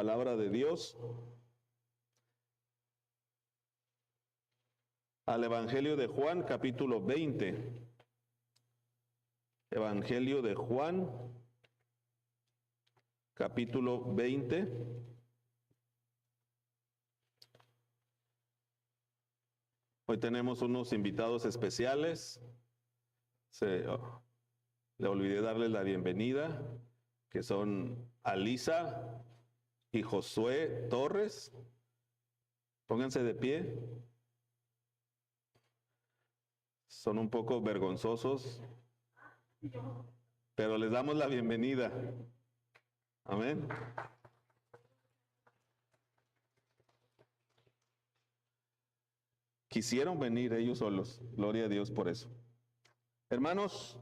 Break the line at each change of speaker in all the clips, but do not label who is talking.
palabra de Dios al Evangelio de Juan, capítulo 20. Evangelio de Juan, capítulo 20. Hoy tenemos unos invitados especiales. Le olvidé darles la bienvenida, que son Alisa y Josué Torres. Pónganse de pie. Son un poco vergonzosos, pero les damos la bienvenida. Amén. Quisieron venir ellos solos. Gloria a Dios por eso. Hermanos,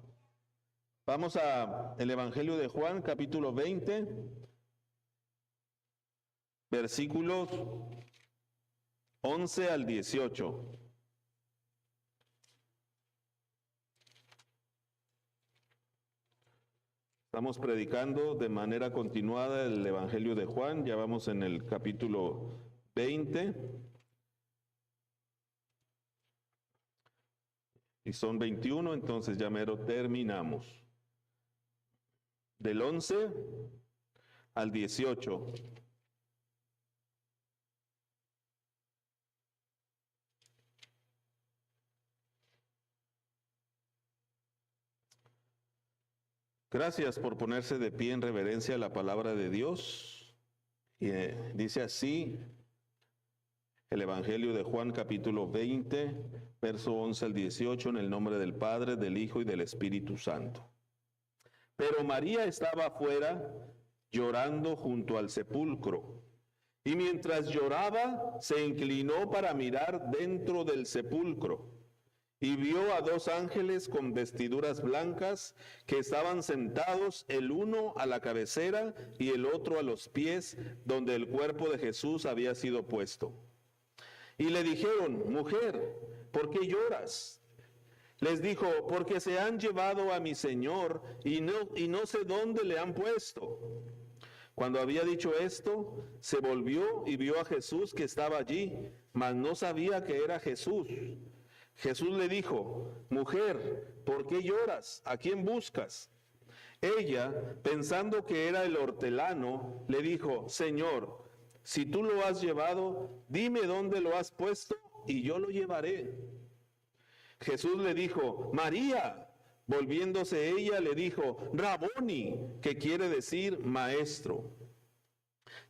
vamos a el Evangelio de Juan, capítulo 20, versículos 11 al 18. Estamos predicando de manera continuada el Evangelio de Juan. Ya vamos en el capítulo 20. Y son 21, entonces ya mero terminamos. Del 11 al 18. Gracias por ponerse de pie en reverencia a la palabra de Dios. Y dice así el Evangelio de Juan, capítulo 20, verso 11 al 18, en el nombre del Padre, del Hijo y del Espíritu Santo. Pero María estaba afuera llorando junto al sepulcro. Y mientras lloraba, se inclinó para mirar dentro del sepulcro. Y vio a dos ángeles con vestiduras blancas que estaban sentados, el uno a la cabecera y el otro a los pies, donde el cuerpo de Jesús había sido puesto. Y le dijeron: mujer, ¿por qué lloras? Les dijo: porque se han llevado a mi Señor y no sé dónde le han puesto. Cuando había dicho esto, se volvió y vio a Jesús que estaba allí, mas no sabía que era Jesús. Jesús le dijo: mujer, ¿por qué lloras? ¿A quién buscas? Ella, pensando que era el hortelano, le dijo: Señor, si tú lo has llevado, dime dónde lo has puesto y yo lo llevaré. Jesús le dijo: María. Volviéndose ella, le dijo: Raboni, que quiere decir maestro.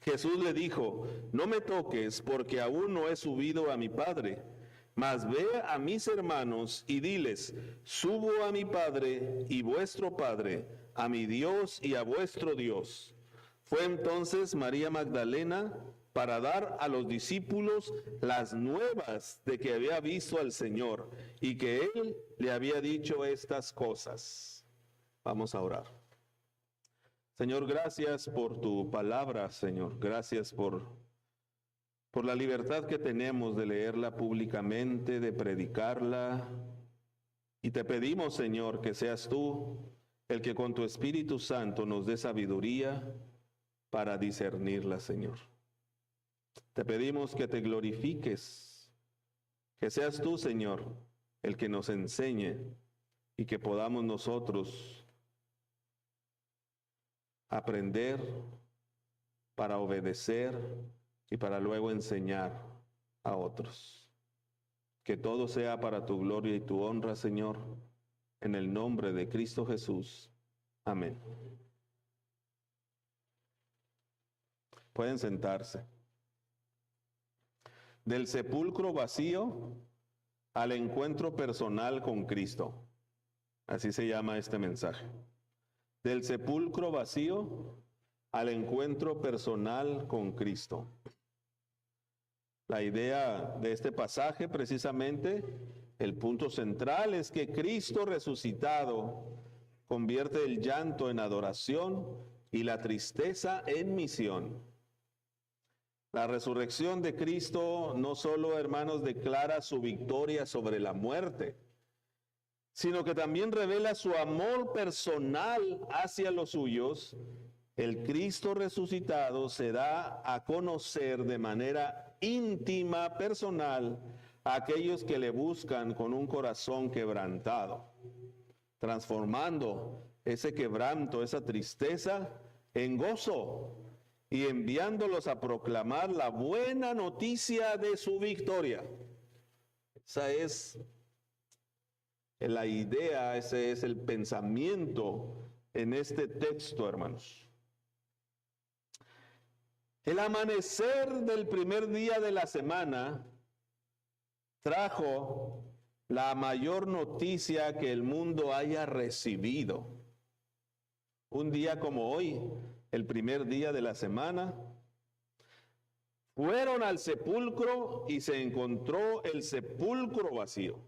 Jesús le dijo: no me toques, porque aún no he subido a mi Padre. Mas ve a mis hermanos y diles: subo a mi Padre y vuestro Padre, a mi Dios y a vuestro Dios. Fue entonces María Magdalena para dar a los discípulos las nuevas de que había visto al Señor y que Él le había dicho estas cosas. Vamos a orar. Señor, gracias por tu palabra, Señor. Gracias por la libertad que tenemos de leerla públicamente, de predicarla. Y te pedimos, Señor, que seas tú el que con tu Espíritu Santo nos dé sabiduría para discernirla, Señor. Te pedimos que te glorifiques, que seas tú, Señor, el que nos enseñe y que podamos nosotros aprender para obedecer y para luego enseñar a otros. Que todo sea para tu gloria y tu honra, Señor, en el nombre de Cristo Jesús. Amén. Pueden sentarse. Del sepulcro vacío al encuentro personal con Cristo. Así se llama este mensaje. Del sepulcro vacío al encuentro personal con Cristo. La idea de este pasaje, precisamente, el punto central es que Cristo resucitado convierte el llanto en adoración y la tristeza en misión. La resurrección de Cristo no solo, hermanos, declara su victoria sobre la muerte, sino que también revela su amor personal hacia los suyos el Cristo resucitado se da a conocer de manera íntima, personal, a aquellos que le buscan con un corazón quebrantado, transformando ese quebranto, esa tristeza, en gozo y enviándolos a proclamar la buena noticia de su victoria. Esa es la idea, ese es el pensamiento en este texto, hermanos. El amanecer del primer día de la semana trajo la mayor noticia que el mundo haya recibido. Un día como hoy, el primer día de la semana, fueron al sepulcro y se encontró el sepulcro vacío.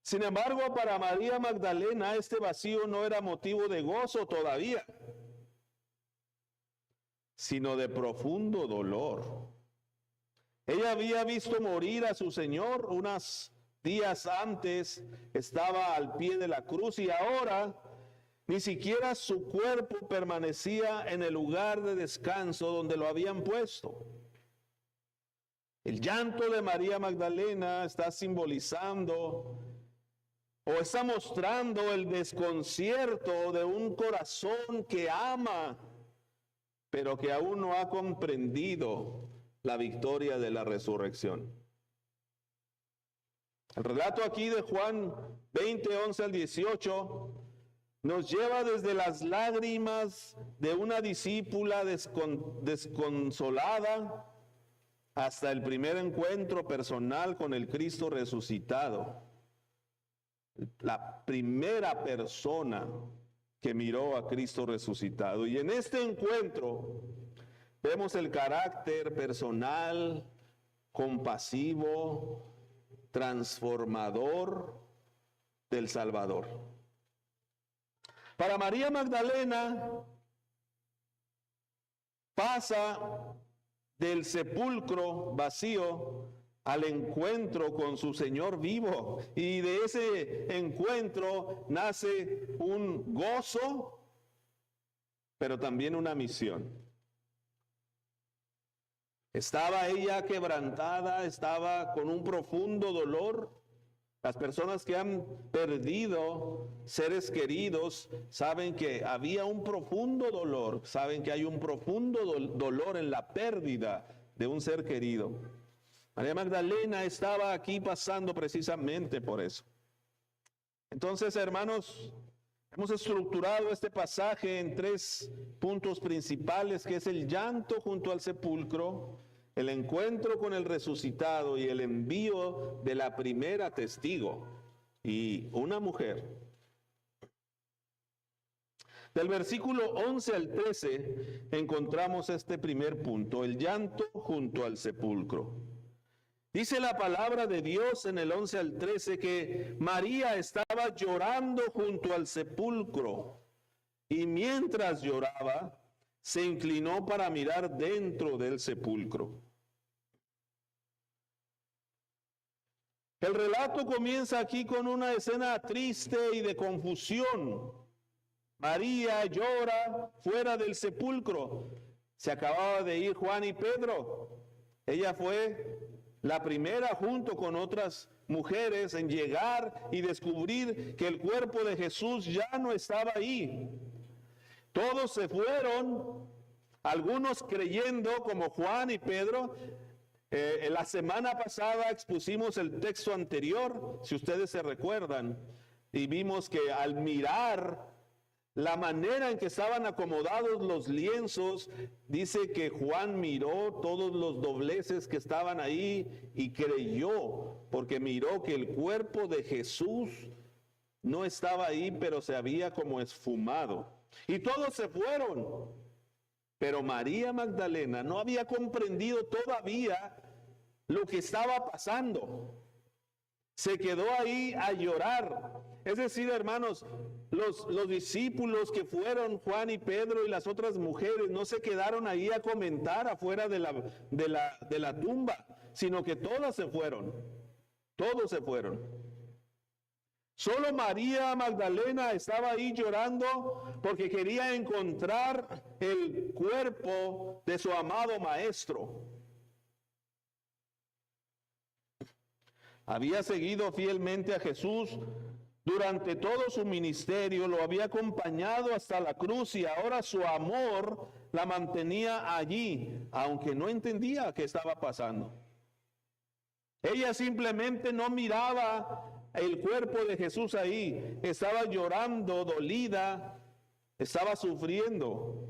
Sin embargo, para María Magdalena este vacío no era motivo de gozo todavía, sino de profundo dolor. Ella había visto morir a su Señor unos días antes, estaba al pie de la cruz y ahora ni siquiera su cuerpo permanecía en el lugar de descanso donde lo habían puesto. El llanto de María Magdalena está simbolizando o está mostrando el desconcierto de un corazón que ama, pero que aún no ha comprendido la victoria de la resurrección. El relato aquí de Juan 20, 11 al 18 nos lleva desde las lágrimas de una discípula desconsolada hasta el primer encuentro personal con el Cristo resucitado. La primera persona que miró a Cristo resucitado. Y en este encuentro vemos el carácter personal, compasivo, transformador del Salvador. Para María Magdalena pasa del sepulcro vacío al encuentro con su Señor vivo, y de ese encuentro nace un gozo, pero también una misión. Estaba ella quebrantada, estaba con un profundo dolor. Las personas que han perdido seres queridos saben que había un profundo dolor, saben que hay un profundo dolor en la pérdida de un ser querido. María Magdalena estaba aquí pasando precisamente por eso. Entonces, hermanos, hemos estructurado este pasaje en 3 puntos principales, que es el llanto junto al sepulcro, el encuentro con el resucitado y el envío de la primera testigo, y una mujer. Del versículo 11 al 13 encontramos este primer punto, el llanto junto al sepulcro. Dice la palabra de Dios en el 11 al 13 que María estaba llorando junto al sepulcro, y mientras lloraba, se inclinó para mirar dentro del sepulcro. El relato comienza aquí con una escena triste y de confusión. María llora fuera del sepulcro. Se acababa de ir Juan y Pedro. Ella fue la primera junto con otras mujeres en llegar y descubrir que el cuerpo de Jesús ya no estaba ahí. Todos se fueron, algunos creyendo como Juan y Pedro. En la semana pasada expusimos el texto anterior, si ustedes se recuerdan, y vimos que al mirar la manera en que estaban acomodados los lienzos, dice que Juan miró todos los dobleces que estaban ahí y creyó, porque miró que el cuerpo de Jesús no estaba ahí, pero se había como esfumado. Y todos se fueron. Pero María Magdalena no había comprendido todavía lo que estaba pasando. Se quedó ahí a llorar. Es decir, hermanos, los discípulos que fueron Juan y Pedro y las otras mujeres no se quedaron ahí a comentar afuera de la tumba, sino que todas se fueron. Todos se fueron. Solo María Magdalena estaba ahí llorando porque quería encontrar el cuerpo de su amado maestro. Había seguido fielmente a Jesús durante todo su ministerio, lo había acompañado hasta la cruz y ahora su amor la mantenía allí, aunque no entendía qué estaba pasando. Ella simplemente no miraba el cuerpo de Jesús ahí, estaba llorando, dolida, estaba sufriendo.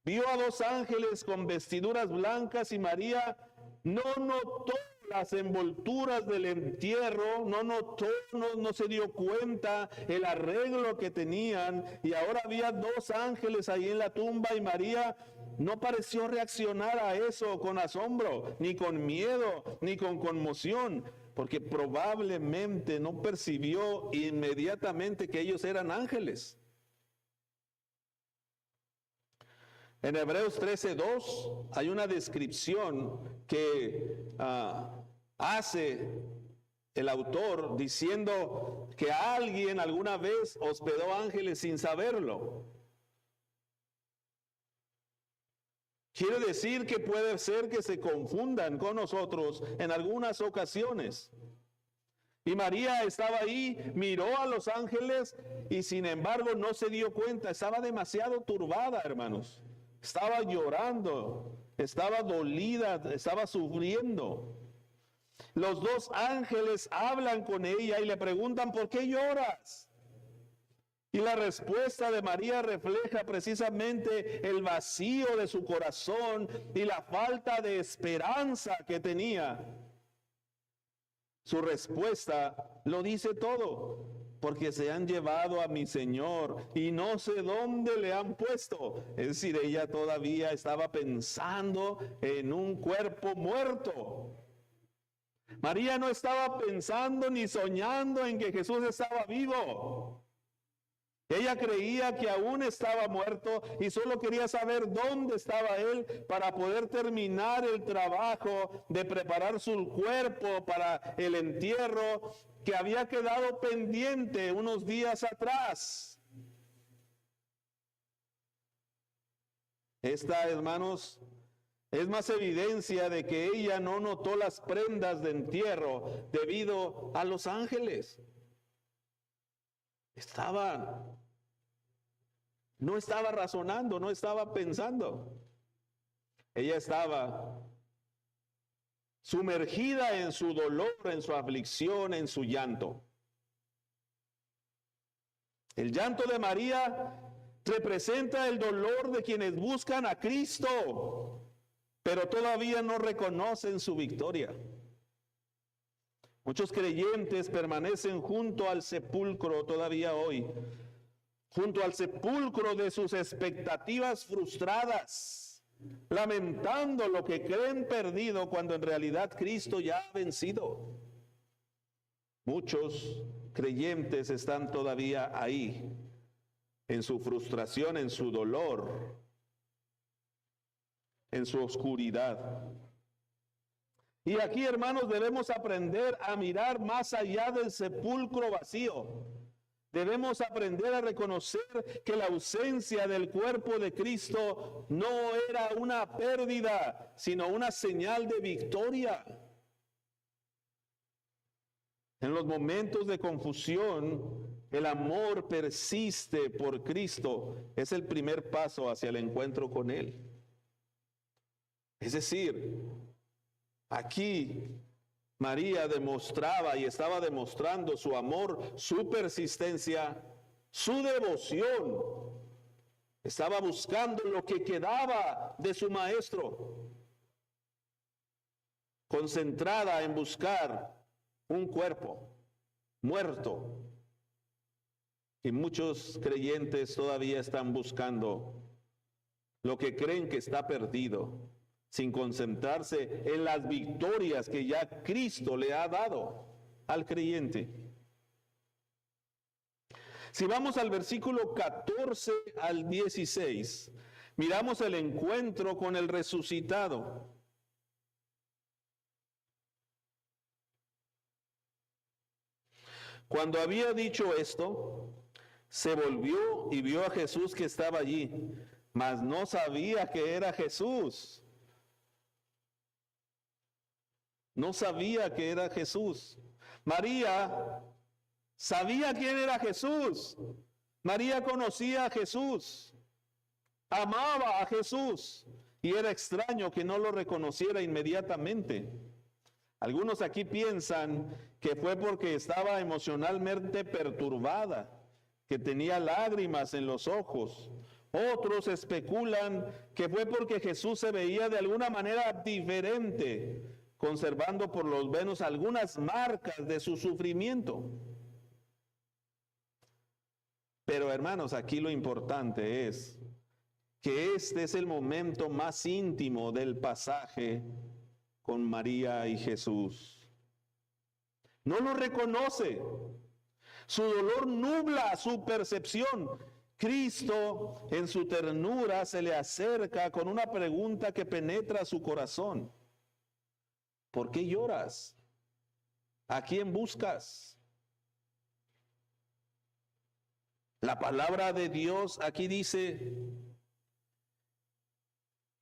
Vio a dos ángeles con vestiduras blancas y María no notó las envolturas del entierro, no notó, no se dio cuenta el arreglo que tenían, y ahora había dos ángeles ahí en la tumba y María no pareció reaccionar a eso con asombro, ni con miedo, ni con conmoción, porque probablemente no percibió inmediatamente que ellos eran ángeles. En Hebreos 13:2 hay una descripción que hace el autor diciendo que alguien alguna vez hospedó ángeles sin saberlo. Quiere decir que puede ser que se confundan con nosotros en algunas ocasiones. Y María estaba ahí, miró a los ángeles y sin embargo no se dio cuenta, estaba demasiado turbada, hermanos. Estaba llorando, estaba dolida, estaba sufriendo. Los dos ángeles hablan con ella y le preguntan, ¿por qué lloras? Y la respuesta de María refleja precisamente el vacío de su corazón y la falta de esperanza que tenía. Su respuesta lo dice todo. Porque se han llevado a mi Señor y no sé dónde le han puesto. Es decir, ella todavía estaba pensando en un cuerpo muerto. María no estaba pensando ni soñando en que Jesús estaba vivo. Ella creía que aún estaba muerto y solo quería saber dónde estaba él para poder terminar el trabajo de preparar su cuerpo para el entierro que había quedado pendiente unos días atrás. Esta, hermanos, es más evidencia de que ella no notó las prendas de entierro debido a los ángeles. No estaba razonando, no estaba pensando. Ella estaba sumergida en su dolor, en su aflicción, en su llanto. El llanto de María representa el dolor de quienes buscan a Cristo, pero todavía no reconocen su victoria. Muchos creyentes permanecen junto al sepulcro todavía hoy, junto al sepulcro de sus expectativas frustradas, lamentando lo que creen perdido cuando en realidad Cristo ya ha vencido. Muchos creyentes están todavía ahí, en su frustración, en su dolor, en su oscuridad. Y aquí, hermanos, debemos aprender a mirar más allá del sepulcro vacío. Debemos aprender a reconocer que la ausencia del cuerpo de Cristo no era una pérdida, sino una señal de victoria. En los momentos de confusión, el amor persiste por Cristo. Es el primer paso hacia el encuentro con Él. Es decir, aquí María demostraba y estaba demostrando su amor, su persistencia, su devoción. Estaba buscando lo que quedaba de su maestro, concentrada en buscar un cuerpo muerto. Y muchos creyentes todavía están buscando lo que creen que está perdido, sin concentrarse en las victorias que ya Cristo le ha dado al creyente. Si vamos al versículo 14 al 16, miramos el encuentro con el resucitado. Cuando había dicho esto, se volvió y vio a Jesús que estaba allí, mas no sabía que era Jesús. No sabía que era Jesús. María sabía quién era Jesús. María conocía a Jesús. Amaba a Jesús. Y era extraño que no lo reconociera inmediatamente. Algunos aquí piensan que fue porque estaba emocionalmente perturbada, que tenía lágrimas en los ojos. Otros especulan que fue porque Jesús se veía de alguna manera diferente, conservando por lo menos algunas marcas de su sufrimiento. Pero hermanos, aquí lo importante es que este es el momento más íntimo del pasaje con María y Jesús. No lo reconoce. Su dolor nubla su percepción. Cristo en su ternura se le acerca con una pregunta que penetra su corazón. ¿Por qué lloras? ¿A quién buscas? La palabra de Dios aquí dice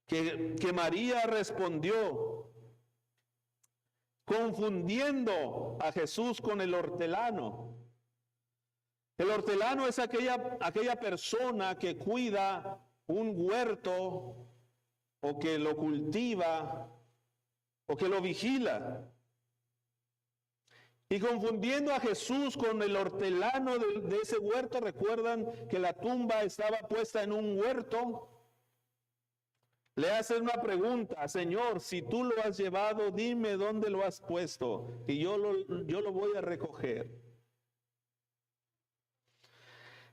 que María respondió confundiendo a Jesús con el hortelano. El hortelano es aquella persona que cuida un huerto o que lo cultiva o que lo vigila. Y confundiendo a Jesús con el hortelano de ese huerto, recuerdan que la tumba estaba puesta en un huerto. Le hacen una pregunta: Señor, si tú lo has llevado, dime dónde lo has puesto y yo lo voy a recoger.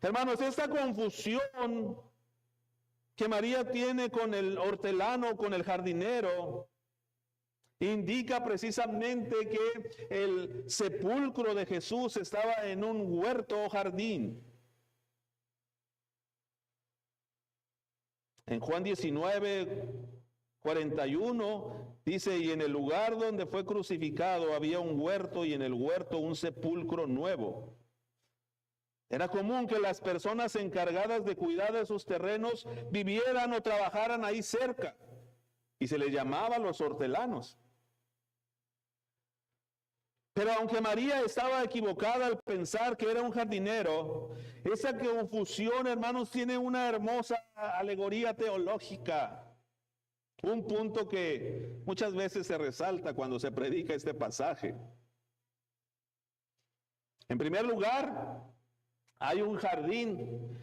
Hermanos, esta confusión que María tiene con el hortelano, con el jardinero, indica precisamente que el sepulcro de Jesús estaba en un huerto o jardín. En Juan 19:41 dice: y en el lugar donde fue crucificado había un huerto y en el huerto un sepulcro nuevo. Era común que las personas encargadas de cuidar de sus terrenos vivieran o trabajaran ahí cerca y se les llamaba los hortelanos. Pero aunque María estaba equivocada al pensar que era un jardinero, esa confusión, hermanos, tiene una hermosa alegoría teológica. Un punto que muchas veces se resalta cuando se predica este pasaje. En primer lugar, hay un jardín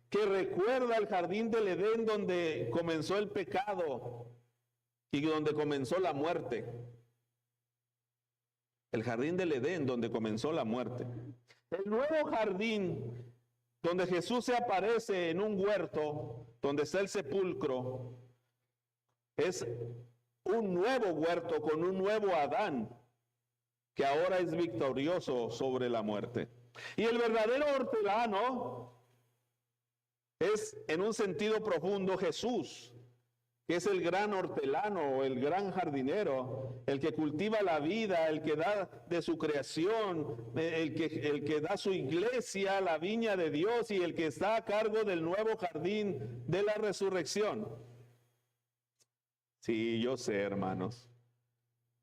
que recuerda al jardín del Edén, donde comenzó el pecado y donde comenzó la muerte. El jardín del Edén, donde comenzó la muerte. El nuevo jardín, donde Jesús se aparece en un huerto, donde está el sepulcro, es un nuevo huerto con un nuevo Adán, que ahora es victorioso sobre la muerte. Y el verdadero hortelano es, en un sentido profundo, Jesús, que es el gran hortelano, el gran jardinero, el que cultiva la vida, el que da de su creación, el que da su iglesia, la viña de Dios, y el que está a cargo del nuevo jardín de la resurrección. Sí, yo sé, hermanos,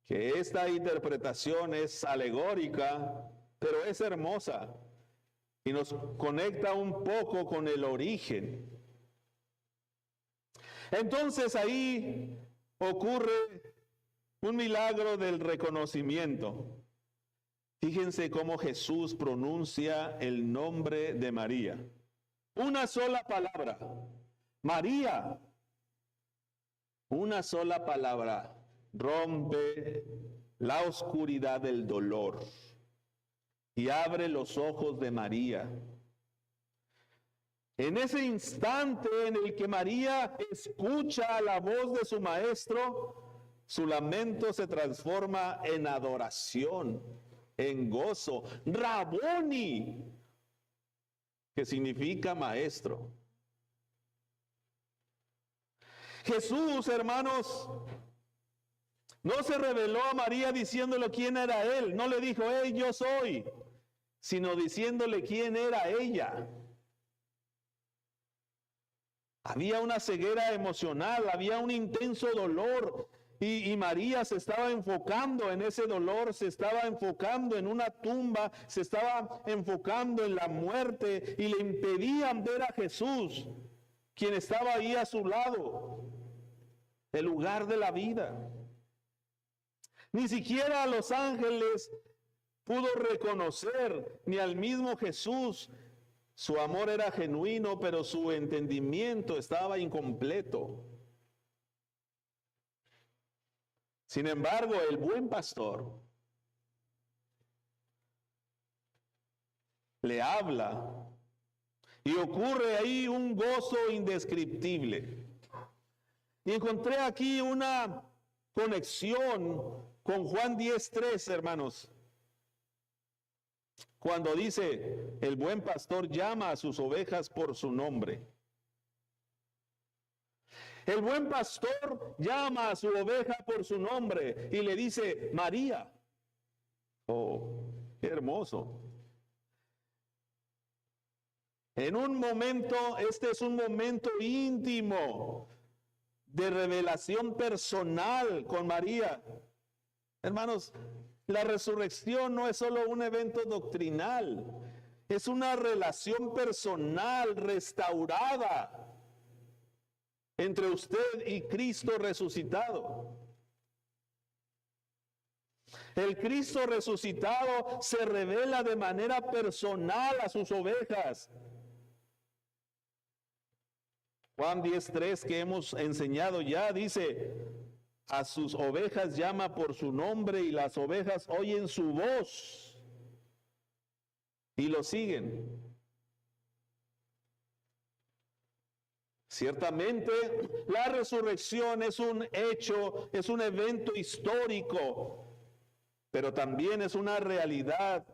que esta interpretación es alegórica, pero es hermosa y nos conecta un poco con el origen. Entonces ahí ocurre un milagro del reconocimiento. Fíjense cómo Jesús pronuncia el nombre de María. Una sola palabra. María. Una sola palabra rompe la oscuridad del dolor y abre los ojos de María. En ese instante en el que María escucha la voz de su maestro, su lamento se transforma en adoración, en gozo. Raboni, que significa maestro. Jesús, hermanos, no se reveló a María diciéndole quién era él. No le dijo: hey, yo soy. sino diciéndole quién era ella. Había una ceguera emocional, había un intenso dolor. Y María se estaba enfocando en ese dolor, se estaba enfocando en una tumba, se estaba enfocando en la muerte y le impedían ver a Jesús, quien estaba ahí a su lado, el lugar de la vida. Ni siquiera a los ángeles pudo reconocer, ni al mismo Jesús. Su amor era genuino, pero su entendimiento estaba incompleto. Sin embargo, el buen pastor le habla y ocurre ahí un gozo indescriptible. Y encontré aquí una conexión con Juan 10:3, hermanos. Cuando dice, el buen pastor llama a sus ovejas por su nombre. El buen pastor llama a su oveja por su nombre y le dice, María. Oh, qué hermoso. En un momento, este es un momento íntimo de revelación personal con María. Hermanos, la resurrección no es solo un evento doctrinal, es una relación personal restaurada entre usted y Cristo resucitado. El Cristo resucitado se revela de manera personal a sus ovejas. Juan 10:3 que hemos enseñado ya dice, a sus ovejas llama por su nombre y las ovejas oyen su voz y lo siguen. Ciertamente, la resurrección es un hecho, es un evento histórico, pero también es una realidad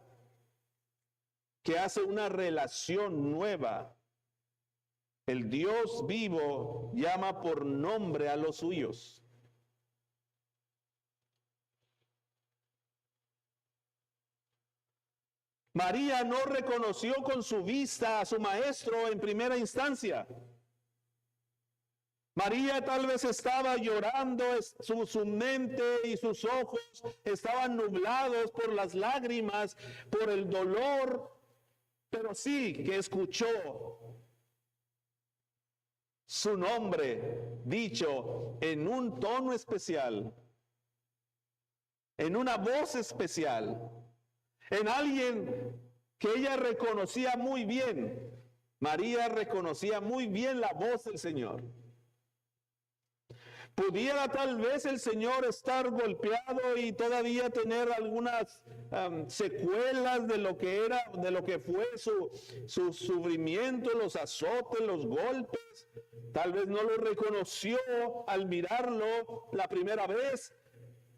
que hace una relación nueva. El Dios vivo llama por nombre a los suyos. María no reconoció con su vista a su maestro en primera instancia. María tal vez estaba llorando, su mente y sus ojos estaban nublados por las lágrimas, por el dolor, pero sí que escuchó su nombre dicho en un tono especial, en una voz especial, en alguien que ella reconocía muy bien. María reconocía muy bien la voz del Señor. Pudiera tal vez el Señor estar golpeado y todavía tener algunas secuelas de lo que era, de lo que fue su sufrimiento, los azotes, los golpes. Tal vez no lo reconoció al mirarlo la primera vez,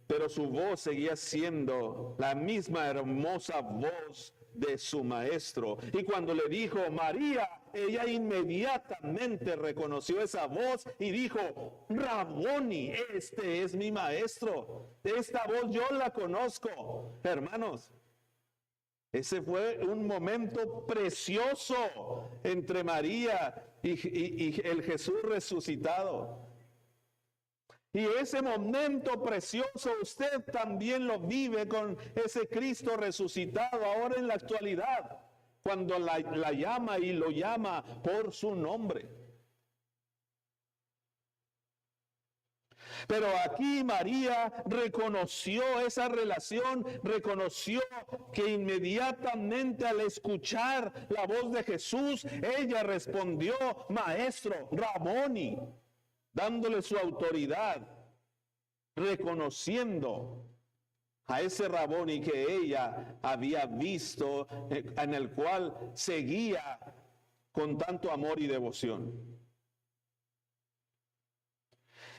pero su voz seguía siendo la misma hermosa voz de su maestro. Y cuando le dijo María, ella inmediatamente reconoció esa voz y dijo, Raboni, este es mi maestro. Esta voz yo la conozco. Hermanos, ese fue un momento precioso entre María y el Jesús resucitado. Y ese momento precioso usted también lo vive con ese Cristo resucitado ahora en la actualidad, cuando la llama y lo llama por su nombre. Pero aquí María reconoció esa relación, reconoció que inmediatamente al escuchar la voz de Jesús, ella respondió, Maestro, Raboni, dándole su autoridad, reconociendo a ese Raboni que ella había visto, en el cual seguía con tanto amor y devoción.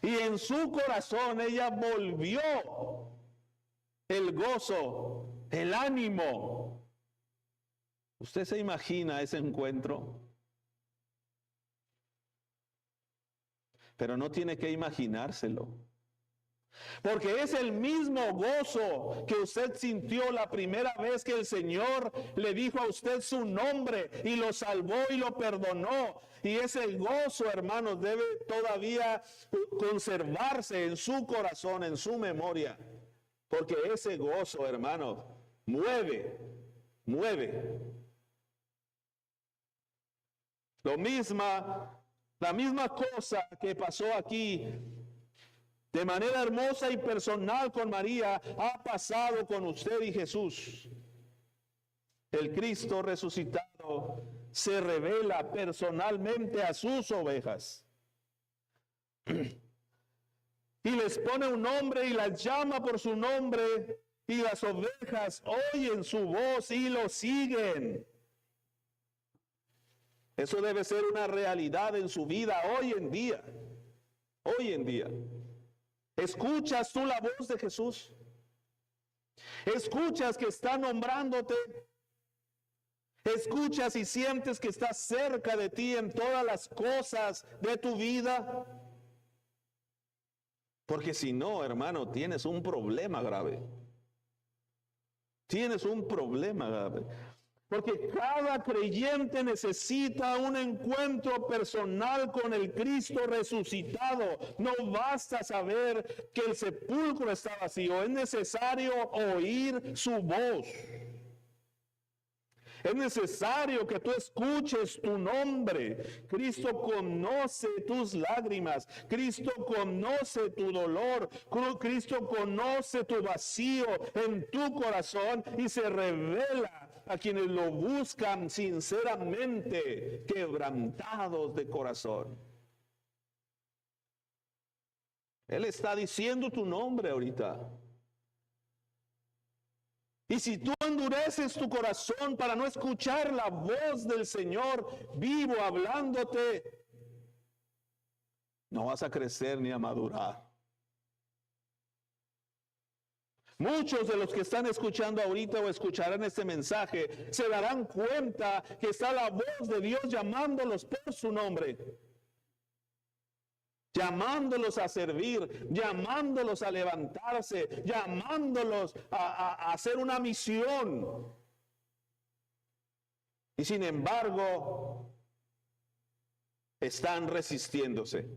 Y en su corazón ella volvió el gozo, el ánimo. ¿Usted se imagina ese encuentro? Pero no tiene que imaginárselo.
Porque es el mismo gozo que usted sintió la primera vez que el Señor le dijo a usted su nombre y lo salvó y lo perdonó. Y ese gozo, hermanos, debe todavía conservarse en su corazón, en su memoria. Porque ese gozo, hermanos, mueve. La misma cosa que pasó aquí de manera hermosa y personal con María, ha pasado con usted y Jesús. El Cristo resucitado se revela personalmente a sus ovejas. Y les pone un nombre y las llama por su nombre, y las ovejas oyen su voz y lo siguen. Eso debe ser una realidad en su vida hoy en día. Hoy en día. ¿Escuchas tú la voz de Jesús? ¿Escuchas que está nombrándote? ¿Escuchas y sientes que está cerca de ti en todas las cosas de tu vida? Porque si no, hermano, tienes un problema grave. Tienes un problema grave. Porque cada creyente necesita un encuentro personal con el Cristo resucitado. No basta saber que el sepulcro está vacío. Es necesario oír su voz. Es necesario que tú escuches tu nombre. Cristo conoce tus lágrimas. Cristo conoce tu dolor. Cristo conoce tu vacío en tu corazón y se revela a quienes lo buscan sinceramente, quebrantados de corazón. Él está diciendo tu nombre ahorita. Y si tú endureces tu corazón para no escuchar la voz del Señor vivo hablándote, no vas a crecer ni a madurar. Muchos de los que están escuchando ahorita o escucharán este mensaje se darán cuenta que está la voz de Dios llamándolos por su nombre. Llamándolos a servir, llamándolos a levantarse, llamándolos a hacer una misión. Y sin embargo, están resistiéndose.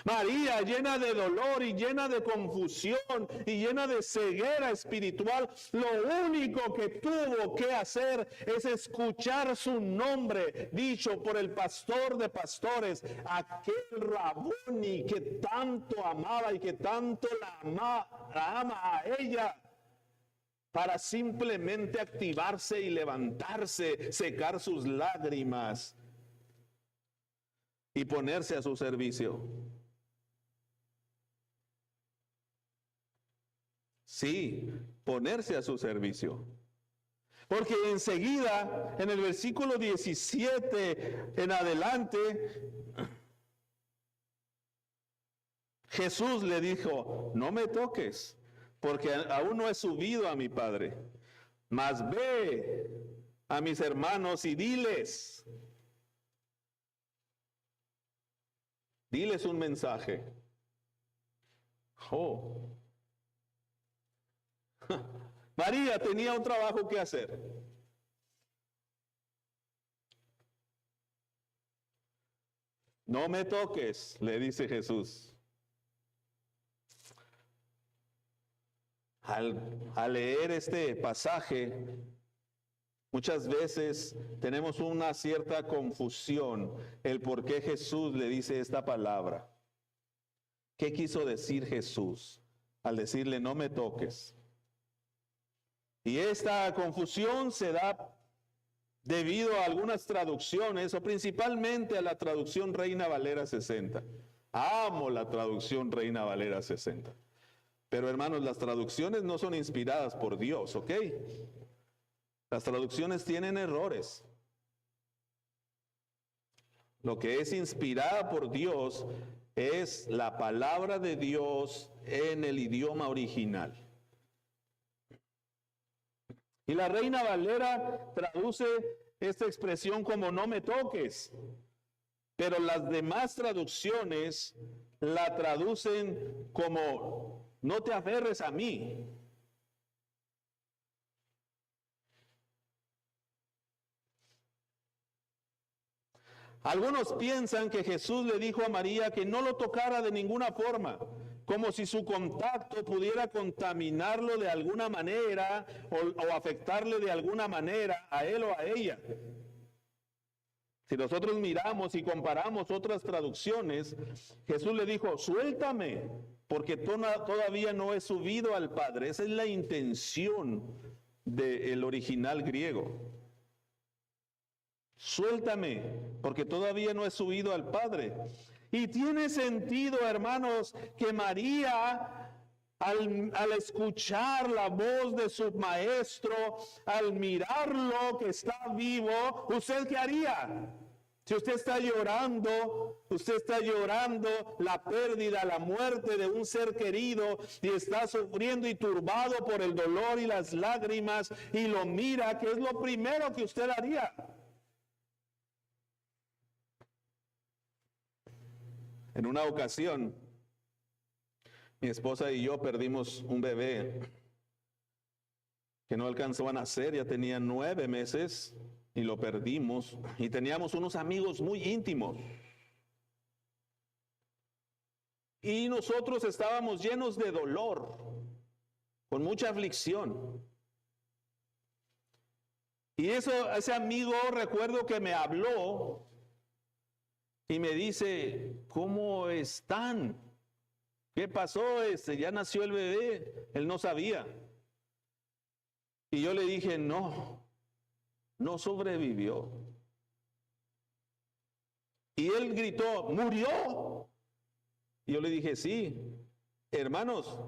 María, llena de dolor y llena de confusión y llena de ceguera espiritual, lo único que tuvo que hacer es escuchar su nombre dicho por el pastor de pastores, aquel Raboni que tanto amaba y que tanto la ama a ella, para simplemente activarse y levantarse, secar sus lágrimas y ponerse a su servicio. Sí, ponerse a su servicio. Porque enseguida, en el versículo 17 en adelante, Jesús le dijo, no me toques, porque aún no he subido a mi Padre, mas ve a mis hermanos y diles un mensaje. Oh. María tenía un trabajo que hacer. No me toques, le dice Jesús. Al leer este pasaje, muchas veces tenemos una cierta confusión el por qué Jesús le dice esta palabra. ¿Qué quiso decir Jesús al decirle no me toques? Y esta confusión se da debido a algunas traducciones, o principalmente a la traducción Reina Valera 60. Amo la traducción Reina Valera 60. Pero hermanos, las traducciones no son inspiradas por Dios, ¿ok? Las traducciones tienen errores. Lo que es inspirada por Dios es la palabra de Dios en el idioma original. Y la Reina Valera traduce esta expresión como no me toques. Pero las demás traducciones
la traducen como no te aferres a mí. Algunos piensan que Jesús le dijo a María que no lo tocara de ninguna forma, como si su contacto pudiera contaminarlo de alguna manera o afectarle de alguna manera a él o a ella. Si nosotros miramos y comparamos otras traducciones, Jesús le dijo, suéltame, porque todavía no he subido al Padre. Esa es la intención del original griego. Suéltame, porque todavía no he subido al Padre. Y tiene sentido, hermanos, que María, al escuchar la voz de su maestro, al mirarlo que está vivo, ¿usted qué haría? Si usted está llorando la pérdida, la muerte de un ser querido y está sufriendo y turbado por el dolor y las lágrimas y lo mira, ¿qué es lo primero que usted haría? En una ocasión, mi esposa y yo perdimos un bebé que no alcanzó a nacer, ya tenía 9 meses y lo perdimos. Y teníamos unos amigos muy íntimos. Y nosotros estábamos llenos de dolor, con mucha aflicción. Y ese amigo recuerdo que me habló y me dice, ¿cómo están? ¿Qué pasó? Ya nació el bebé. Él no sabía. Y yo le dije, no sobrevivió. Y él gritó, ¿murió? Y yo le dije, sí. Hermanos,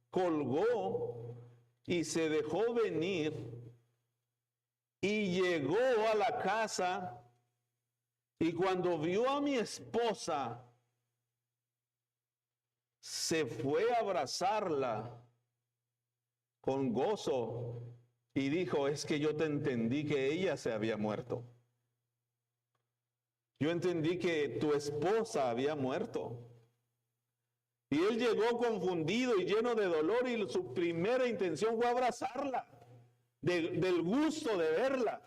colgó y se dejó venir y llegó a la casa. Y cuando vio a mi esposa, se fue a abrazarla con gozo y dijo, es que yo te entendí que ella se había muerto. Yo entendí que tu esposa había muerto. Y él llegó confundido y lleno de dolor y su primera intención fue abrazarla, del gusto de verla.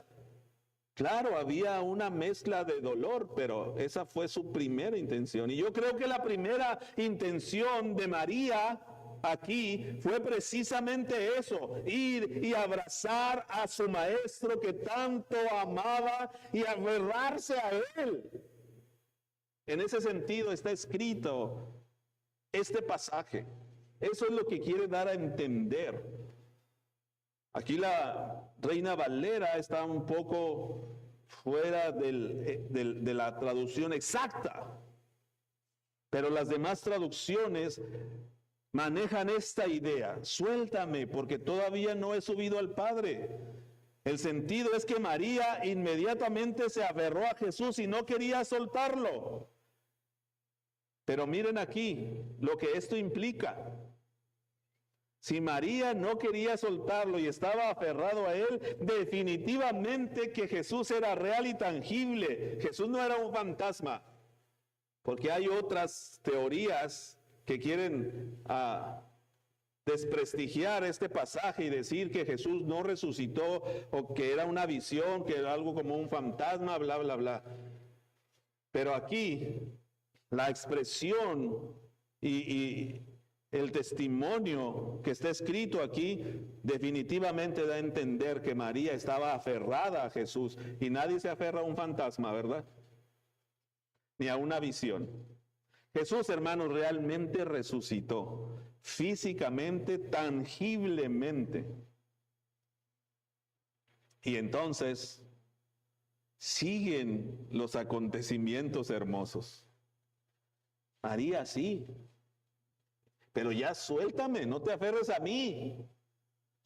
Claro, había una mezcla de dolor, pero esa fue su primera intención. Y yo creo que la primera intención de María aquí fue precisamente eso, ir y abrazar a su maestro que tanto amaba y aferrarse a él. En ese sentido está escrito este pasaje. Eso es lo que quiere dar a entender. Aquí la Reina Valera está un poco fuera de la traducción exacta, pero las demás traducciones manejan esta idea, suéltame porque todavía no he subido al Padre. El sentido es que María inmediatamente se aferró a Jesús y no quería soltarlo. Pero miren aquí lo que esto implica. Si María no quería soltarlo y estaba aferrado a él, definitivamente que Jesús era real y tangible. Jesús no era un fantasma. Porque hay otras teorías que quieren desprestigiar este pasaje y decir que Jesús no resucitó o que era una visión, que era algo como un fantasma, bla, bla, bla. Pero aquí la expresión y el testimonio que está escrito aquí definitivamente da a entender que María estaba aferrada a Jesús y nadie se aferra a un fantasma, ¿verdad? Ni a una visión. Jesús, hermanos, realmente resucitó físicamente, tangiblemente. Y entonces siguen los acontecimientos hermosos. María sí. Pero ya suéltame, no te aferres a mí.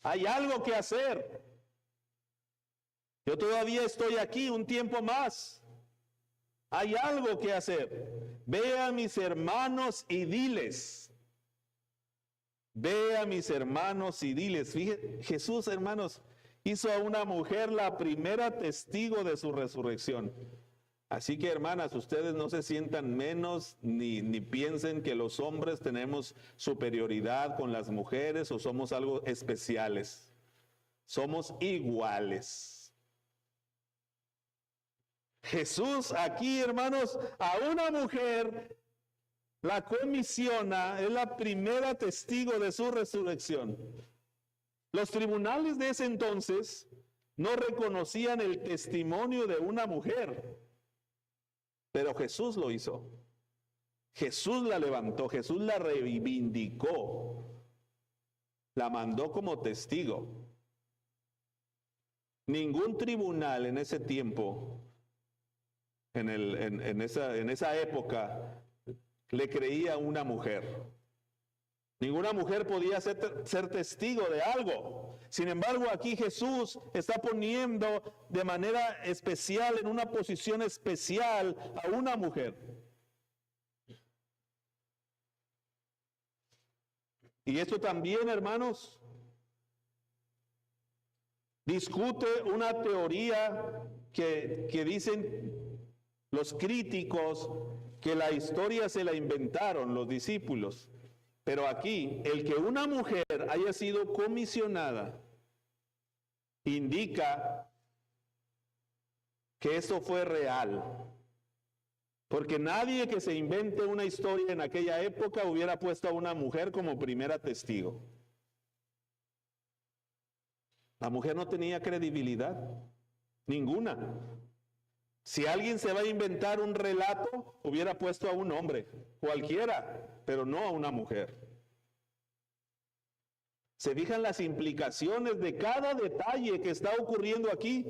Hay algo que hacer. Yo todavía estoy aquí un tiempo más. Hay algo que hacer. Ve a mis hermanos y diles. Ve a mis hermanos y diles. Fíjense, Jesús, hermanos, hizo a una mujer la primera testigo de su resurrección. Así que hermanas, ustedes no se sientan menos ni piensen que los hombres tenemos superioridad con las mujeres o somos algo especiales. Somos iguales. Jesús aquí, hermanos, a una mujer la comisiona, es la primera testigo de su resurrección. Los tribunales de ese entonces no reconocían el testimonio de una mujer, pero Jesús lo hizo. Jesús la levantó, Jesús la reivindicó, la mandó como testigo. Ningún tribunal en ese tiempo, en esa época, le creía a una mujer. Ninguna mujer podía ser testigo de algo. Sin embargo, aquí Jesús está poniendo de manera especial, en una posición especial, a una mujer. Y esto también, hermanos, discute una teoría que dicen los críticos que la historia se la inventaron los discípulos. Pero aquí, el que una mujer haya sido comisionada indica que eso fue real. Porque nadie que se invente una historia en aquella época hubiera puesto a una mujer como primera testigo. La mujer no tenía credibilidad, ninguna. Si alguien se va a inventar un relato, hubiera puesto a un hombre, cualquiera, pero no a una mujer. ¿Se fijan las implicaciones de cada detalle que está ocurriendo aquí?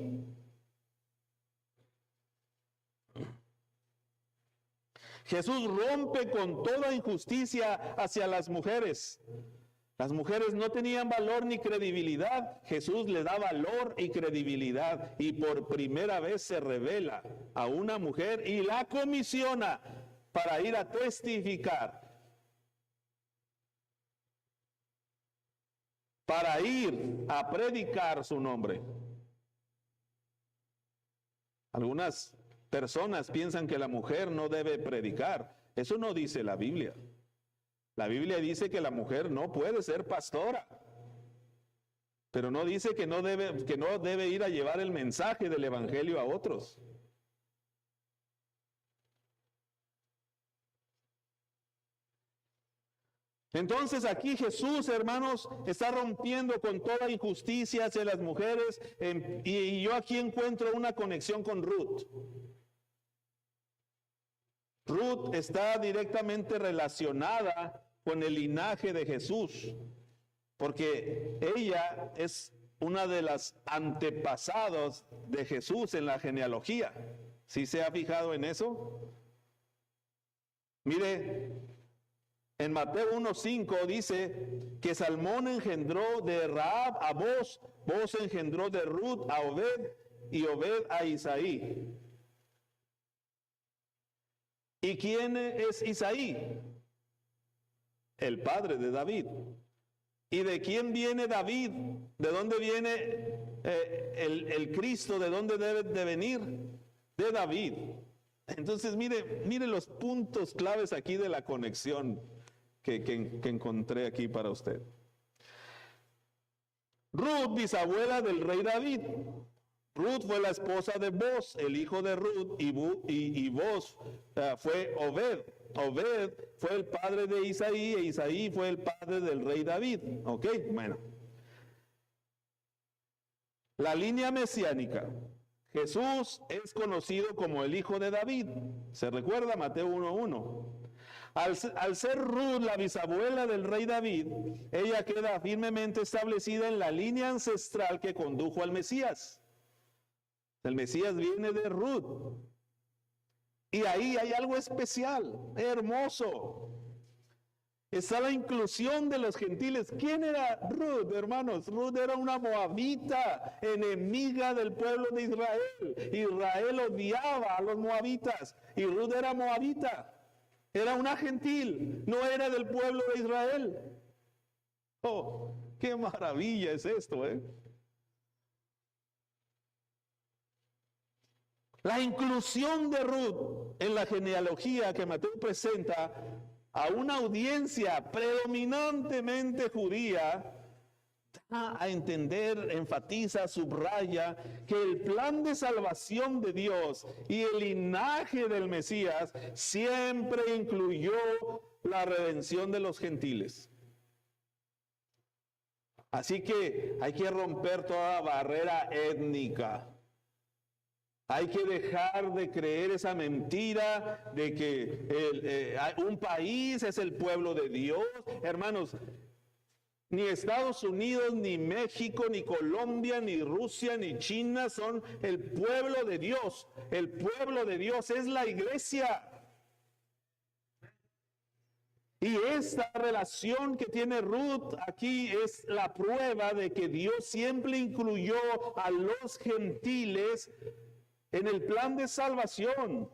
Jesús rompe con toda injusticia hacia las mujeres. Las mujeres no tenían valor ni credibilidad. Jesús le da valor y credibilidad y por primera vez se revela a una mujer y la comisiona para ir a testificar, para ir a predicar su nombre. Algunas personas piensan que la mujer no debe predicar. Eso no dice la Biblia. La Biblia dice que la mujer no puede ser pastora, pero no dice que no debe ir a llevar el mensaje del evangelio a otros. Entonces aquí Jesús, hermanos, está rompiendo con toda injusticia hacia las mujeres, y yo aquí encuentro una conexión con Ruth. Ruth está directamente relacionada con el linaje de Jesús, porque ella es una de las antepasados de Jesús en la genealogía. ¿Sí se ha fijado en eso? Mire, en Mateo 1:5 dice que Salmón engendró de Rahab a Boz, Boz engendró de Ruth a Obed y Obed a Isaí. ¿Y quién es Isaí? El padre de David. ¿Y de quién viene David? ¿De dónde viene el Cristo? ¿De dónde debe de venir? De David. Entonces mire los puntos claves aquí de la conexión que encontré aquí para usted. Ruth, bisabuela del rey David. Ruth fue la esposa de Boz, el hijo de Ruth, y Boz fue Obed. Obed fue el padre de Isaí, e Isaí fue el padre del rey David. ¿Ok? Bueno. La línea mesiánica. Jesús es conocido como el hijo de David. ¿Se recuerda? Mateo 1:1. Al ser Ruth la bisabuela del rey David, ella queda firmemente establecida en la línea ancestral que condujo al Mesías. El Mesías viene de Ruth. Y ahí hay algo especial, hermoso. Está la inclusión de los gentiles. ¿Quién era Ruth, hermanos? Ruth era una moabita, enemiga del pueblo de Israel. Israel odiaba a los moabitas y Ruth era moabita. Era una gentil, no era del pueblo de Israel. Oh, qué maravilla es esto, ¿eh? La inclusión de Ruth en la genealogía que Mateo presenta a una audiencia predominantemente judía da a entender, enfatiza, subraya que el plan de salvación de Dios y el linaje del Mesías siempre incluyó la redención de los gentiles. Así que hay que romper toda barrera étnica. Hay que dejar de creer esa mentira de que un país es el pueblo de Dios. Hermanos, ni Estados Unidos, ni México, ni Colombia, ni Rusia, ni China son el pueblo de Dios. El pueblo de Dios es la iglesia. Y esta relación que tiene Ruth aquí es la prueba de que Dios siempre incluyó a los gentiles en el plan de salvación.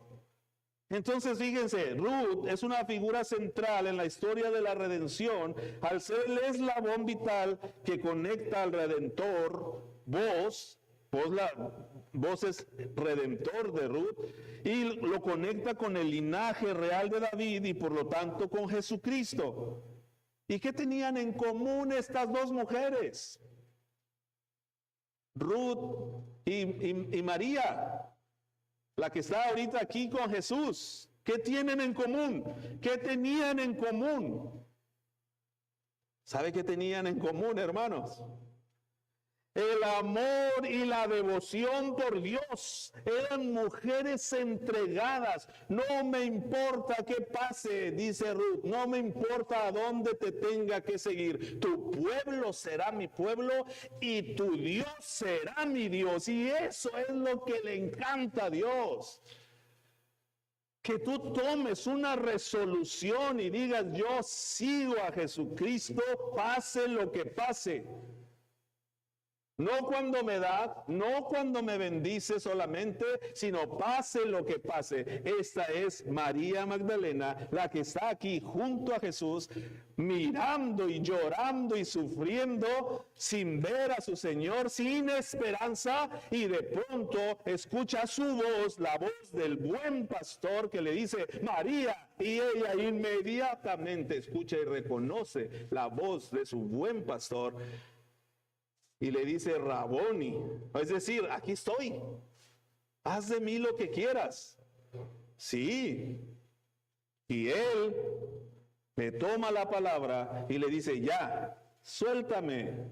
Entonces fíjense, Ruth es una figura central en la historia de la redención al ser el eslabón vital que conecta al Redentor, Vos es redentor de Ruth, y lo conecta con el linaje real de David y por lo tanto con Jesucristo. ¿Y qué tenían en común estas dos mujeres? Ruth y María, la que está ahorita aquí con Jesús. ¿Qué tienen en común? ¿Qué tenían en común? ¿Sabe qué tenían en común, hermanos? El amor y la devoción por Dios. Eran mujeres entregadas. No me importa qué pase, dice Ruth. No me importa a dónde te tenga que seguir. Tu pueblo será mi pueblo y tu Dios será mi Dios. Y eso es lo que le encanta a Dios. Que tú tomes una resolución y digas, yo sigo a Jesucristo, pase lo que pase. No cuando me da, no cuando me bendice solamente, sino pase lo que pase. Esta es María Magdalena, la que está aquí junto a Jesús, mirando y llorando y sufriendo sin ver a su Señor, sin esperanza, y de pronto escucha su voz, la voz del buen pastor que le dice, María, y ella inmediatamente escucha y reconoce la voz de su buen pastor. Y le dice, Raboni, es decir, aquí estoy, haz de mí lo que quieras. Sí. Y él le toma la palabra y le dice, ya, suéltame,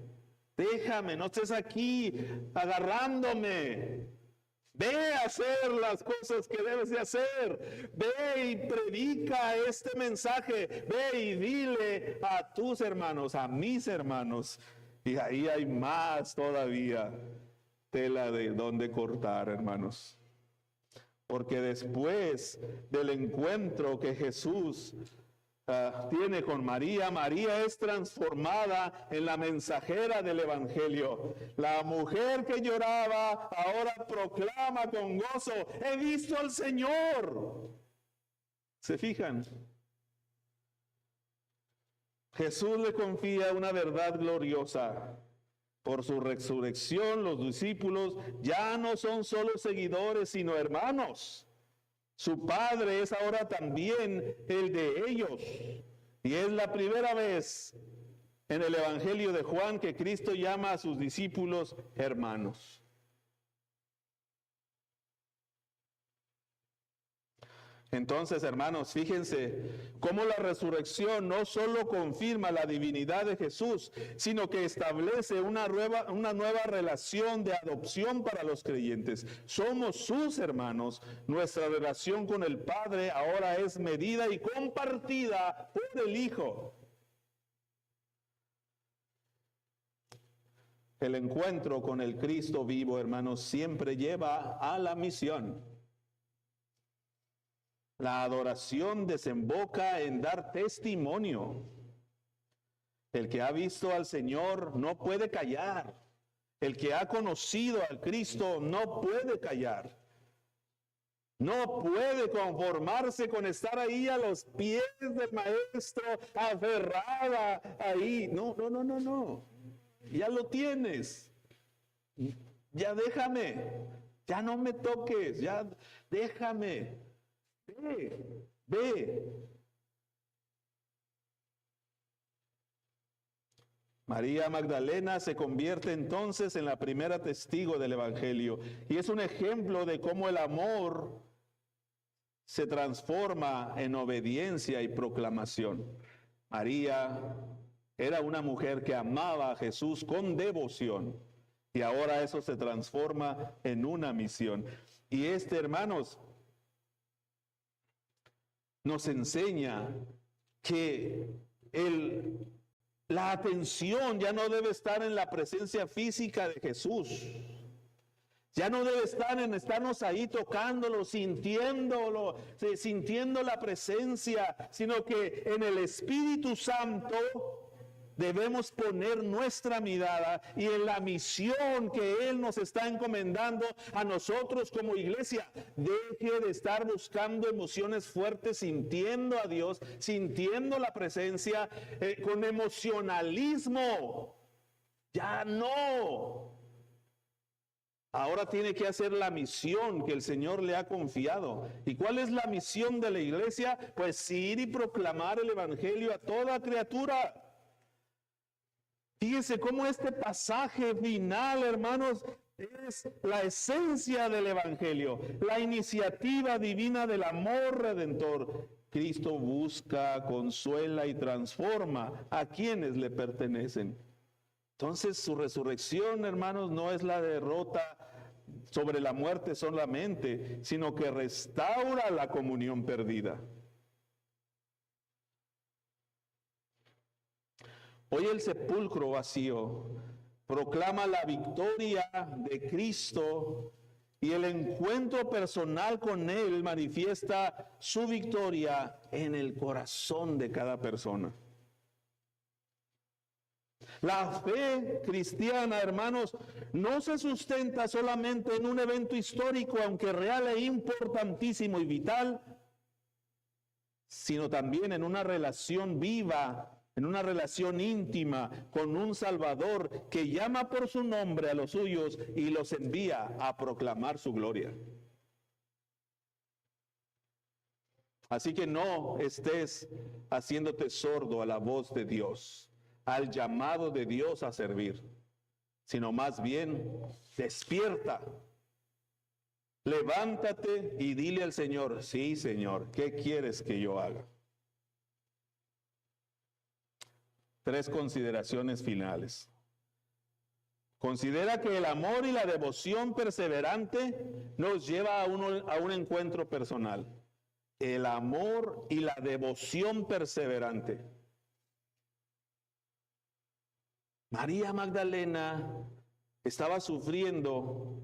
déjame, no estés aquí agarrándome. Ve a hacer las cosas que debes de hacer. Ve y predica este mensaje. Ve y dile a tus hermanos, a mis hermanos. Y ahí hay más todavía tela de donde cortar, hermanos. Porque después del encuentro que Jesús tiene con María, María es transformada en la mensajera del Evangelio. La mujer que lloraba ahora proclama con gozo, he visto al Señor. ¿Se fijan? Jesús le confía una verdad gloriosa. Por su resurrección, los discípulos ya no son solo seguidores, sino hermanos. Su Padre es ahora también el de ellos. Y es la primera vez en el Evangelio de Juan que Cristo llama a sus discípulos hermanos. Entonces, hermanos, fíjense cómo la resurrección no solo confirma la divinidad de Jesús, sino que establece una nueva relación de adopción para los creyentes. Somos sus hermanos. Nuestra relación con el Padre ahora es medida y compartida por el Hijo. El encuentro con el Cristo vivo, hermanos, siempre lleva a la misión. La adoración desemboca en dar testimonio. El que ha visto al Señor no puede callar. El que ha conocido al Cristo no puede callar. No puede conformarse con estar ahí a los pies del Maestro, aferrada ahí. No. Ya lo tienes. Ya déjame. Ya no me toques, ya déjame. Ve. María Magdalena se convierte entonces en la primera testigo del Evangelio y es un ejemplo de cómo el amor se transforma en obediencia y proclamación. María era una mujer que amaba a Jesús con devoción y ahora eso se transforma en una misión. Y hermanos, nos enseña que la atención ya no debe estar en la presencia física de Jesús. Ya no debe estar en estarnos ahí tocándolo, sintiéndolo, sintiendo la presencia, sino que en el Espíritu Santo debemos poner nuestra mirada y en la misión que Él nos está encomendando a nosotros como iglesia. Deje de estar buscando emociones fuertes, sintiendo a Dios, sintiendo la presencia con emocionalismo. Ya no. Ahora tiene que hacer la misión que el Señor le ha confiado. ¿Y cuál es la misión de la iglesia? Pues ir y proclamar el Evangelio a toda criatura. Fíjense cómo este pasaje final, hermanos, es la esencia del Evangelio, la iniciativa divina del amor redentor. Cristo busca, consuela y transforma a quienes le pertenecen. Entonces su resurrección, hermanos, no es la derrota sobre la muerte solamente, sino que restaura la comunión perdida. Hoy el sepulcro vacío proclama la victoria de Cristo y el encuentro personal con Él manifiesta su victoria en el corazón de cada persona. La fe cristiana, hermanos, no se sustenta solamente en un evento histórico, aunque real e importantísimo y vital, sino también en una relación viva, en una relación íntima con un Salvador que llama por su nombre a los suyos y los envía a proclamar su gloria. Así que no estés haciéndote sordo a la voz de Dios, al llamado de Dios a servir, sino más bien despierta, levántate y dile al Señor: sí, Señor, ¿qué quieres que yo haga? 3 consideraciones finales. Considera que el amor y la devoción perseverante nos lleva a un encuentro personal. El amor y la devoción perseverante. María Magdalena estaba sufriendo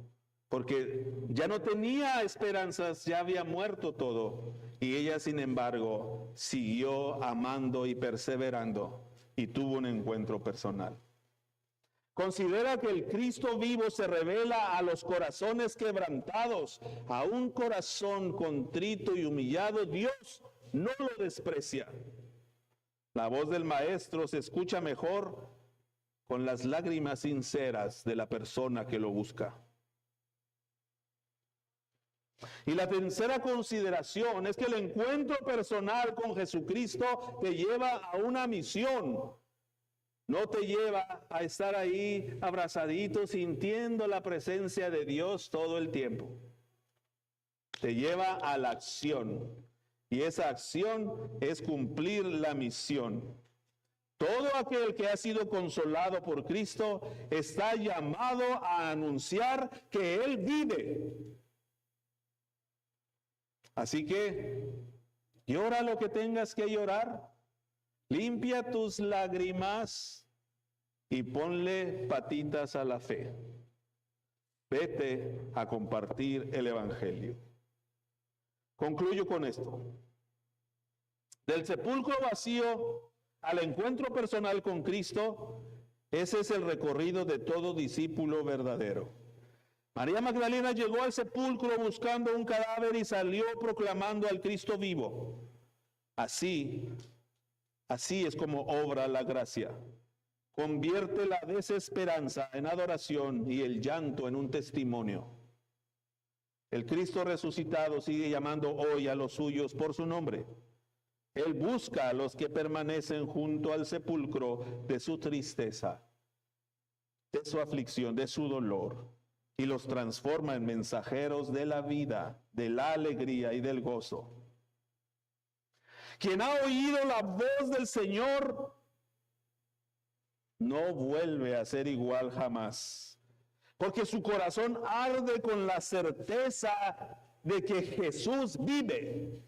porque ya no tenía esperanzas, ya había muerto todo. Y ella, sin embargo, siguió amando y perseverando y tuvo un encuentro personal. Considera que el Cristo vivo se revela a los corazones quebrantados. A un corazón contrito y humillado, Dios no lo desprecia. La voz del Maestro se escucha mejor con las lágrimas sinceras de la persona que lo busca. Y la tercera consideración es que el encuentro personal con Jesucristo te lleva a una misión. No te lleva a estar ahí abrazadito sintiendo la presencia de Dios todo el tiempo. Te lleva a la acción. Y esa acción es cumplir la misión. Todo aquel que ha sido consolado por Cristo está llamado a anunciar que Él vive. Así que llora lo que tengas que llorar, limpia tus lágrimas y ponle patitas a la fe. Vete a compartir el Evangelio. Concluyo con esto. Del sepulcro vacío al encuentro personal con Cristo, ese es el recorrido de todo discípulo verdadero. María Magdalena llegó al sepulcro buscando un cadáver y salió proclamando al Cristo vivo. Así es como obra la gracia. Convierte la desesperanza en adoración y el llanto en un testimonio. El Cristo resucitado sigue llamando hoy a los suyos por su nombre. Él busca a los que permanecen junto al sepulcro de su tristeza, de su aflicción, de su dolor, y los transforma en mensajeros de la vida, de la alegría y del gozo. Quien ha oído la voz del Señor no vuelve a ser igual jamás, porque su corazón arde con la certeza de que Jesús vive.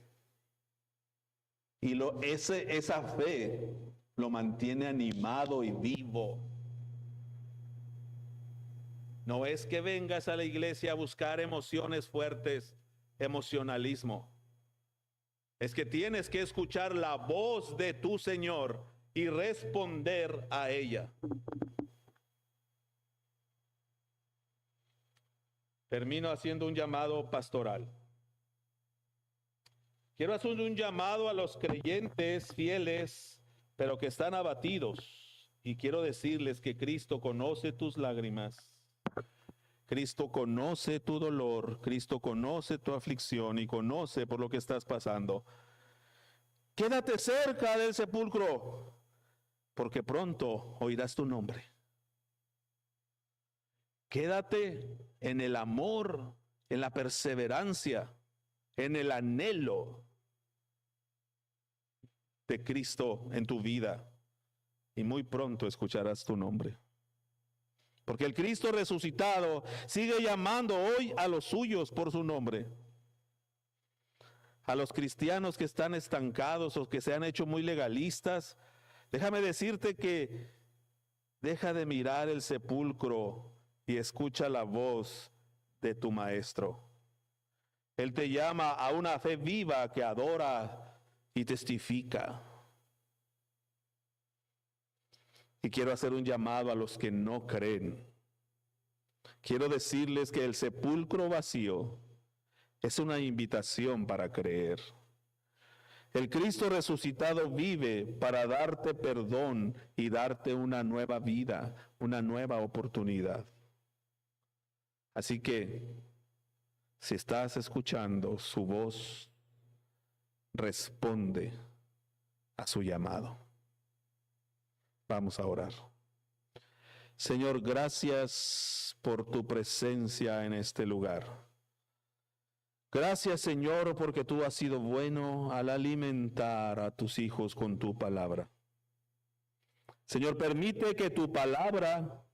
Y esa fe lo mantiene animado y vivo. No es que vengas a la iglesia a buscar emociones fuertes, emocionalismo. Es que tienes que escuchar la voz de tu Señor y responder a ella. Termino haciendo un llamado pastoral. Quiero hacer un llamado a los creyentes fieles, pero que están abatidos. Y quiero decirles que Cristo conoce tus lágrimas. Cristo conoce tu dolor. Cristo conoce tu aflicción y conoce por lo que estás pasando. Quédate cerca del sepulcro, porque pronto oirás tu nombre. Quédate en el amor, en la perseverancia, en el anhelo de Cristo en tu vida, y muy pronto escucharás tu nombre. Porque el Cristo resucitado sigue llamando hoy a los suyos por su nombre. A los cristianos que están estancados o que se han hecho muy legalistas, déjame decirte que deja de mirar el sepulcro y escucha la voz de tu Maestro. Él te llama a una fe viva que adora y testifica. Y quiero hacer un llamado a los que no creen. Quiero decirles que el sepulcro vacío es una invitación para creer. El Cristo resucitado vive para darte perdón y darte una nueva vida, una nueva oportunidad. Así que, si estás escuchando su voz, responde a su llamado. Vamos a orar. Señor, gracias por tu presencia en este lugar. Gracias, Señor, porque tú has sido bueno al alimentar a tus hijos con tu palabra. Señor, permite que tu palabra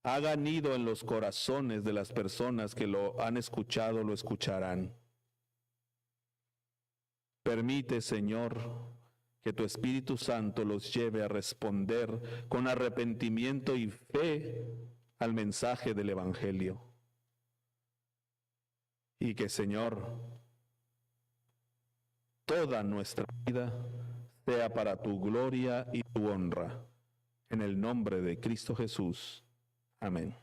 haga nido en los corazones de las personas que lo han escuchado, lo escucharán. Permite, Señor, que tu Espíritu Santo los lleve a responder con arrepentimiento y fe al mensaje del Evangelio. Y que, Señor, toda nuestra vida sea para tu gloria y tu honra. En el nombre de Cristo Jesús. Amén.